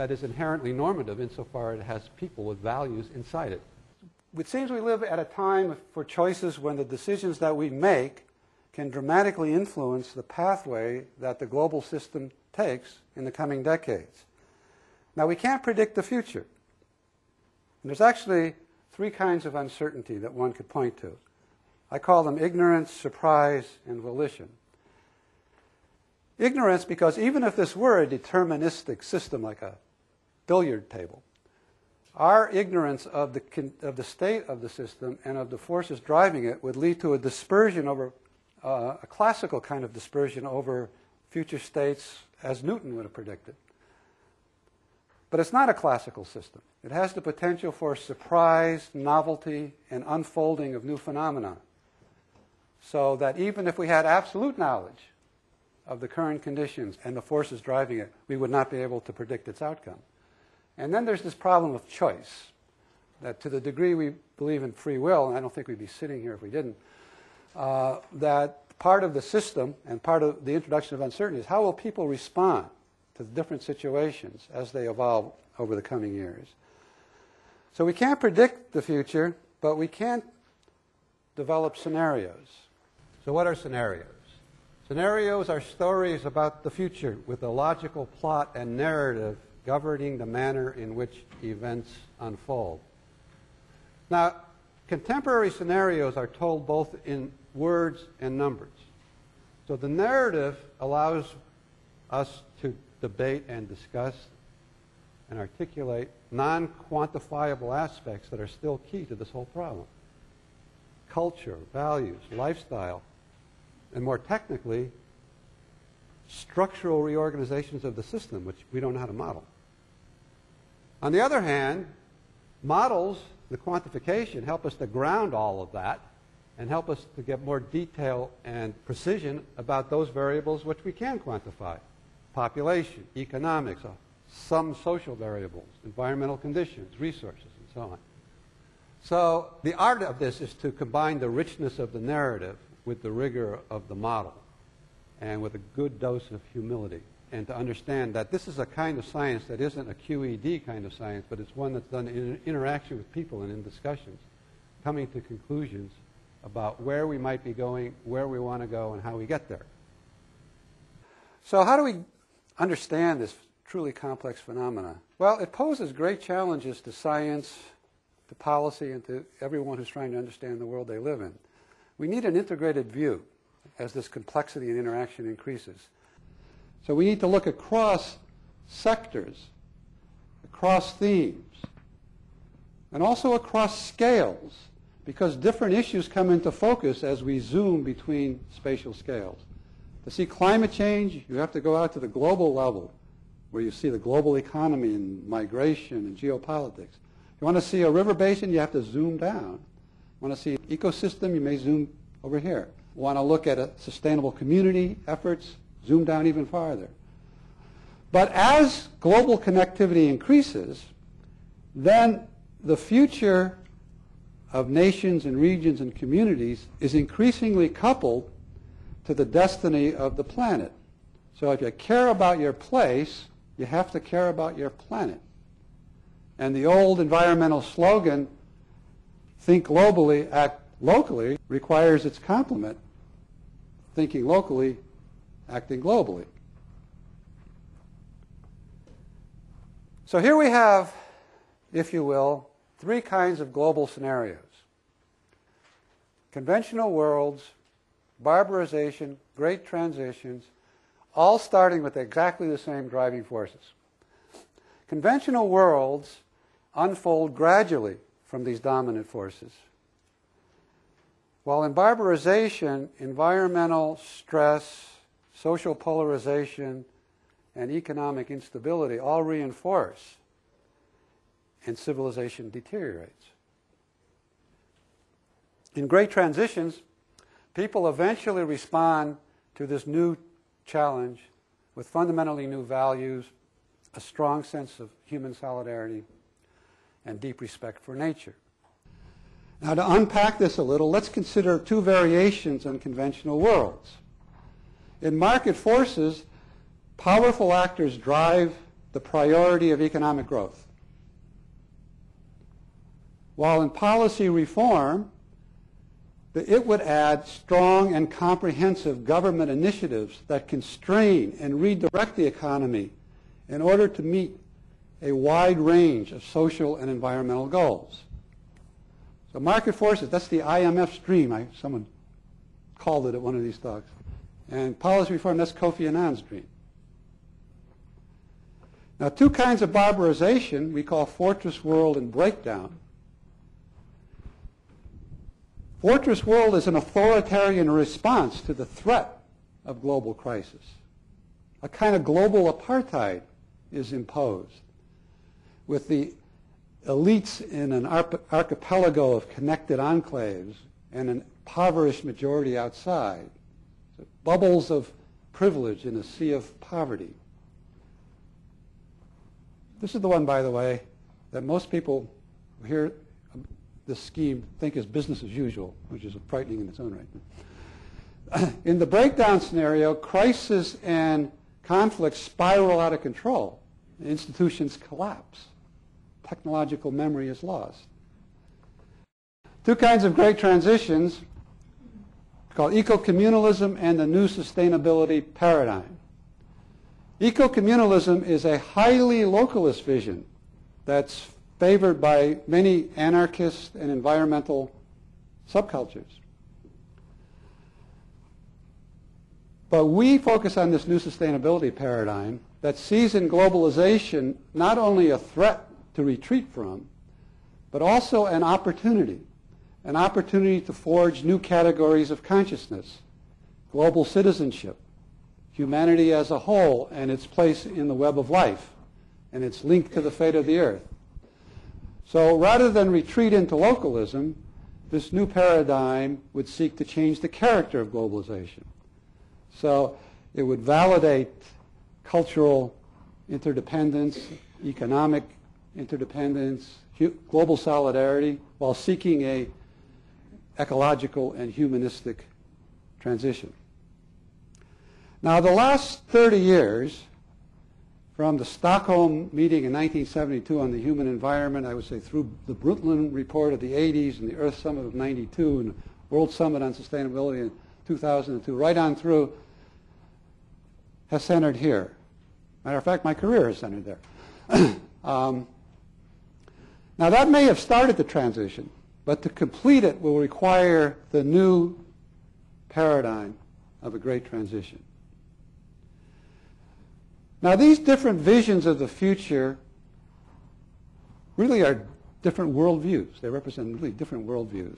that is inherently normative insofar as it has people with values inside it. It seems we live at a time for choices when the decisions that we make can dramatically influence the pathway that the global system takes in the coming decades. Now, we can't predict the future. And there's actually three kinds of uncertainty that one could point to. I call them ignorance, surprise, and volition. Ignorance, because even if this were a deterministic system like a billiard table, our ignorance of the state of the system and of the forces driving it would lead to a dispersion over, a classical kind of dispersion over future states as Newton would have predicted. But it's not a classical system. It has the potential for surprise, novelty, and unfolding of new phenomena. So that even if we had absolute knowledge of the current conditions and the forces driving it, we would not be able to predict its outcome. And then there's this problem of choice, that to the degree we believe in free will, and I don't think we'd be sitting here if we didn't, that part of the system and part of the introduction of uncertainty is how will people respond to the different situations as they evolve over the coming years. So we can't predict the future, but we can develop scenarios. So what are scenarios? Scenarios are stories about the future with a logical plot and narrative governing the manner in which events unfold. Now, contemporary scenarios are told both in words and numbers. So the narrative allows us to debate and discuss and articulate non-quantifiable aspects that are still key to this whole problem. Culture, values, lifestyle, and more technically, structural reorganizations of the system, which we don't know how to model. On the other hand, models, the quantification, help us to ground all of that and help us to get more detail and precision about those variables which we can quantify. Population, economics, some social variables, environmental conditions, resources, and so on. So the art of this is to combine the richness of the narrative with the rigor of the model and with a good dose of humility, and to understand that this is a kind of science that isn't a QED kind of science, but it's one that's done in interaction with people and in discussions, coming to conclusions about where we might be going, where we want to go, and how we get there. So how do we understand this truly complex phenomena? Well, it poses great challenges to science, to policy, and to everyone who's trying to understand the world they live in. We need an integrated view as this complexity and interaction increases. So we need to look across sectors, across themes, and also across scales, because different issues come into focus as we zoom between spatial scales. To see climate change, you have to go out to the global level, where you see the global economy and migration and geopolitics. You want to see a river basin, you have to zoom down. You want to see an ecosystem, you may zoom over here. You want to look at a sustainable community efforts, zoom down even farther. But as global connectivity increases, then the future of nations and regions and communities is increasingly coupled to the destiny of the planet. So if you care about your place, you have to care about your planet. And the old environmental slogan, think globally, act locally, requires its complement, thinking locally, acting globally. So here we have, if you will, three kinds of global scenarios. Conventional worlds, barbarization, great transitions, all starting with exactly the same driving forces. Conventional worlds unfold gradually from these dominant forces. While in barbarization, environmental stress, social polarization, and economic instability all reinforce, and civilization deteriorates. In great transitions, people eventually respond to this new challenge with fundamentally new values, a strong sense of human solidarity, and deep respect for nature. Now, to unpack this a little, let's consider two variations on conventional worlds. In market forces, powerful actors drive the priority of economic growth. While in policy reform, it would add strong and comprehensive government initiatives that constrain and redirect the economy in order to meet a wide range of social and environmental goals. So market forces, that's the IMF stream. Someone called it at one of these talks. And policy reform, that's Kofi Annan's dream. Now, two kinds of barbarization we call fortress world and breakdown. Fortress world is an authoritarian response to the threat of global crisis. A kind of global apartheid is imposed, with the elites in an archipelago of connected enclaves and an impoverished majority outside. So bubbles of privilege in a sea of poverty. This is the one, by the way, that most people who hear this scheme think is business as usual, which is frightening in its own right. In the breakdown scenario, crisis and conflict spiral out of control. Institutions collapse. Technological memory is lost. Two kinds of great transitions called eco-communalism and the new sustainability paradigm. Eco-communalism is a highly localist vision that's favored by many anarchist and environmental subcultures. But we focus on this new sustainability paradigm that sees in globalization not only a threat to retreat from, but also an opportunity to forge new categories of consciousness, global citizenship, humanity as a whole and its place in the web of life, and its link to the fate of the earth. So rather than retreat into localism, this new paradigm would seek to change the character of globalization. So it would validate cultural interdependence, economic interdependence, global solidarity, while seeking a ecological and humanistic transition. Now, the last 30 years, from the Stockholm meeting in 1972 on the human environment, I would say through the Brundtland report of the 80s and the Earth Summit of 92 and the World Summit on Sustainability in 2002, right on through, has centered here. Matter of fact, my career is centered there. Now, that may have started the transition, but to complete it will require the new paradigm of a great transition. Now, these different visions of the future really are different worldviews. They represent really different worldviews.